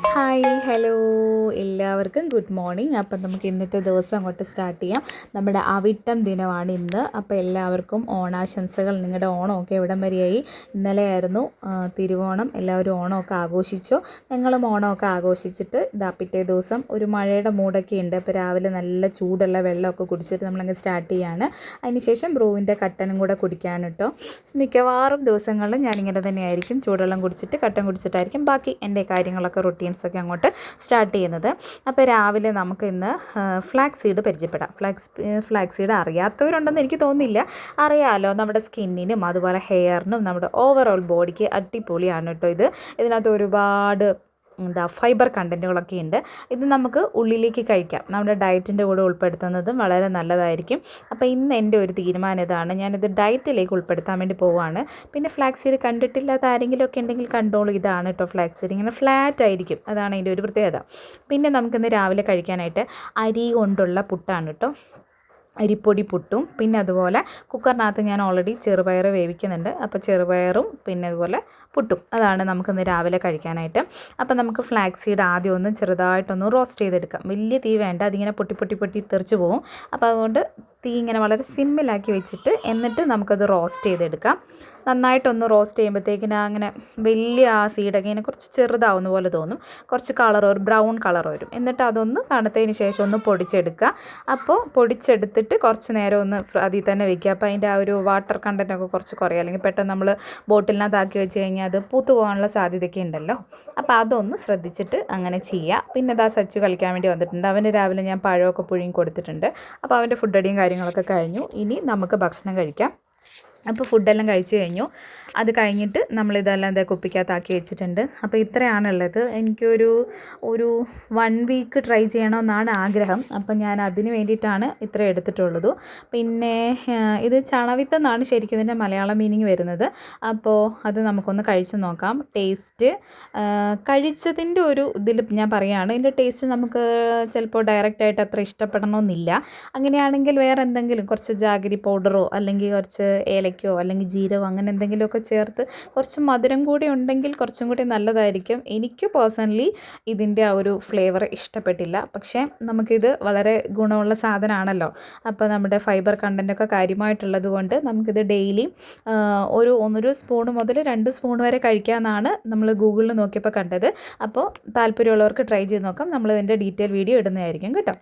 Hi hello എല്ലാവർക്കും good morning. അപ്പം നമുക്ക് ഇന്നത്തെ ദിവസം അങ്ങോട്ട് സ്റ്റാർട്ട് ചെയ്യാം. നമ്മുടെ അവിട്ടം ദിനമാണ് ഇന്ന്. അപ്പോൾ എല്ലാവർക്കും ഓണാശംസകൾ. നിങ്ങളുടെ ഓണമൊക്കെ എവിടം വരെയായി? ഇന്നലെ ആയിരുന്നു തിരുവോണം. എല്ലാവരും ഓണമൊക്കെ ആഘോഷിച്ചു. ഞങ്ങളും ഓണമൊക്കെ ആഘോഷിച്ചിട്ട് പിറ്റേ ദിവസം ഒരു മഴയുടെ മൂടൊക്കെ ഉണ്ട്. അപ്പോൾ രാവിലെ നല്ല ചൂടുള്ള വെള്ളമൊക്കെ കുടിച്ചിട്ട് നമ്മളങ്ങ് സ്റ്റാർട്ട് ചെയ്യാണ്. അതിനുശേഷം ബ്രൂവിൻ്റെ കട്ടനും കൂടെ കുടിക്കാൻ കേട്ടോ. മിക്കവാറും ദിവസങ്ങളിൽ ഞാനിങ്ങനെ തന്നെയായിരിക്കും, ചൂടുവെള്ളം കുടിച്ചിട്ട് കട്ടൻ കുടിച്ചിട്ടായിരിക്കും ബാക്കി എൻ്റെ കാര്യങ്ങളൊക്കെ റൊട്ടീൻസൊക്കെ അങ്ങോട്ട് സ്റ്റാർട്ട് ചെയ്യുന്നത്. അപ്പോൾ രാവിലെ നമുക്ക് ഇന്ന് ഫ്ലാക്സ് സീഡ് പരിചയപ്പെടാം. ഫ്ലാക്സ് സീഡ് അറിയാത്തവരുണ്ടെന്ന് എനിക്ക് തോന്നുന്നില്ല. അറിയാമല്ലോ, നമ്മുടെ സ്കിന്നിനും അതുപോലെ ഹെയറിനും നമ്മുടെ ഓവറോൾ ബോഡിക്ക് അടിപൊളിയാണ് കേട്ടോ ഇത്. ഇതിനകത്ത് ഒരുപാട് ഫൈബർ കണ്ടൻറ്റുകളൊക്കെ ഉണ്ട്. ഇത് നമുക്ക് ഉള്ളിലേക്ക് കഴിക്കാം. നമ്മുടെ ഡയറ്റിൻ്റെ കൂടെ ഉൾപ്പെടുത്തുന്നതും വളരെ നല്ലതായിരിക്കും. അപ്പോൾ ഇന്ന് എൻ്റെ ഒരു തീരുമാനം ഇതാണ്, ഞാനിത് ഡയറ്റിലേക്ക് ഉൾപ്പെടുത്താൻ വേണ്ടി പോവുകയാണ്. പിന്നെ ഫ്ലാക്സ് സീഡ് കണ്ടിട്ടില്ലാത്ത ആരെങ്കിലും ഒക്കെ ഉണ്ടെങ്കിൽ കണ്ടോളൂ. ഇതാണ് കേട്ടോ ഫ്ലാക്സ് സീഡ്. ഇങ്ങനെ ഫ്ലാറ്റ് ആയിരിക്കും, അതാണ് അതിൻ്റെ ഒരു പ്രത്യേകത. പിന്നെ നമുക്കിന്ന് രാവിലെ കഴിക്കാനായിട്ട് അരി കൊണ്ടുള്ള പുട്ടാണ് കേട്ടോ. അരിപ്പൊടി പുട്ടും പിന്നെ അതുപോലെ കുക്കറിനകത്ത് ഞാൻ ഓൾറെഡി ചെറുപയർ വേവിക്കുന്നുണ്ട്. അപ്പോൾ ചെറുപയറും പിന്നെ അതുപോലെ പുട്ടും, അതാണ് നമുക്കിന്ന് രാവിലെ കഴിക്കാനായിട്ട്. അപ്പോൾ നമുക്ക് ഫ്ലാക്സ് സീഡ് ആദ്യം ഒന്ന് ചെറുതായിട്ടൊന്ന് റോസ്റ്റ് ചെയ്തെടുക്കാം. വലിയ തീ വേണ്ട, അതിങ്ങനെ പൊട്ടി പൊട്ടി പൊട്ടി തെറിച്ച് പോകും. അപ്പോൾ അതുകൊണ്ട് തീ ഇങ്ങനെ വളരെ സിമ്മിലാക്കി വെച്ചിട്ട് എന്നിട്ട് നമുക്കത് റോസ്റ്റ് ചെയ്തെടുക്കാം. നന്നായിട്ടൊന്ന് റോസ്റ്റ് ചെയ്യുമ്പോഴത്തേക്കിന് അങ്ങനെ വലിയ ആ സീഡൊക്കെ ഇങ്ങനെ കുറച്ച് ചെറുതാവുന്ന പോലെ തോന്നും. കുറച്ച് കളർ, ഒരു ബ്രൗൺ കളർ വരും. എന്നിട്ട് അതൊന്ന് തണുത്തതിന് ശേഷം ഒന്ന് പൊടിച്ചെടുക്കുക. അപ്പോൾ പൊടിച്ചെടുത്തിട്ട് കുറച്ച് നേരം ഒന്ന് അതിൽ തന്നെ വയ്ക്കുക. അപ്പോൾ അതിൻ്റെ ആ ഒരു വാട്ടർ കണ്ടൻറ്റൊക്കെ കുറച്ച് കുറയും. അല്ലെങ്കിൽ പെട്ടെന്ന് നമ്മൾ ബോട്ടിലിനകത്താക്കി വെച്ച് കഴിഞ്ഞാൽ അത് പൂത്തു പോകാനുള്ള സാധ്യതയൊക്കെ ഉണ്ടല്ലോ. അപ്പോൾ അതൊന്ന് ശ്രദ്ധിച്ചിട്ട് അങ്ങനെ ചെയ്യുക. പിന്നെ സച്ച് കളിക്കാൻ വേണ്ടി വന്നിട്ടുണ്ട്. അവന് രാവിലെ ഞാൻ പഴമൊക്കെ പുഴുങ്ങി കൊടുത്തിട്ടുണ്ട്. അപ്പോൾ അവൻ്റെ ഫുഡ് അടിയും കാര്യങ്ങളൊക്കെ കഴിഞ്ഞു. ഇനി നമുക്ക് ഭക്ഷണം കഴിക്കാം. അപ്പോൾ ഫുഡെല്ലാം കഴിച്ച് കഴിഞ്ഞു. അത് കഴിഞ്ഞിട്ട് നമ്മളിതെല്ലാം കുപ്പിക്കകത്താക്കി വെച്ചിട്ടുണ്ട്. അപ്പോൾ ഇത്രയാണുള്ളത്. എനിക്കൊരു 1 വീക്ക് ട്രൈ ചെയ്യണമെന്നാണ് ആഗ്രഹം. അപ്പം ഞാൻ അതിന് വേണ്ടിയിട്ടാണ് ഇത്ര എടുത്തിട്ടുള്ളത്. പിന്നെ ഇത് ചണവിത്ത് എന്നാണ് ശരിക്കും ഇതിൻ്റെ മലയാളം മീനിങ് വരുന്നത്. അപ്പോൾ അത് നമുക്കൊന്ന് കഴിച്ച് നോക്കാം. ടേസ്റ്റ് കഴിച്ചതിൻ്റെ ഒരു ഇതിൽ ഞാൻ പറയുകയാണ്. ഇതിൻ്റെ ടേസ്റ്റ് നമുക്ക് ചിലപ്പോൾ ഡയറക്റ്റായിട്ട് അത്ര ഇഷ്ടപ്പെടണമെന്നില്ല. അങ്ങനെയാണെങ്കിൽ വേറെ എന്തെങ്കിലും കുറച്ച് ജാഗരി പൗഡറോ അല്ലെങ്കിൽ കുറച്ച് ഏലക്കയോ അല്ലെങ്കിൽ ജീരകമോ അങ്ങനെ എന്തെങ്കിലുമൊക്കെ ചേർത്ത് കുറച്ച് മധുരം കൂടി ഉണ്ടെങ്കിൽ കുറച്ചും കൂടി നല്ലതായിരിക്കും. എനിക്ക് പേഴ്സണലി ഇതിൻ്റെ ആ ഒരു ഫ്ലേവർ ഇഷ്ടപ്പെട്ടില്ല. പക്ഷേ നമുക്കിത് വളരെ ഗുണമുള്ള സാധനമാണല്ലോ. അപ്പോൾ നമ്മുടെ ഫൈബർ കണ്ടൻറ്റൊക്കെ കാര്യമായിട്ടുള്ളത് കൊണ്ട് നമുക്കിത് ഡെയിലി ഒരു സ്പൂൺ മുതൽ 2 സ്പൂൺ വരെ കഴിക്കാമെന്നാണ് നമ്മൾ ഗൂഗിളിൽ നോക്കിയപ്പോൾ കണ്ടത്. അപ്പോൾ താല്പര്യമുള്ളവർക്ക് ട്രൈ ചെയ്ത് നോക്കാം. നമ്മൾ ഇതിൻ്റെ ഡീറ്റെയിൽ വീഡിയോ ഇടുന്നതായിരിക്കും കേട്ടോ.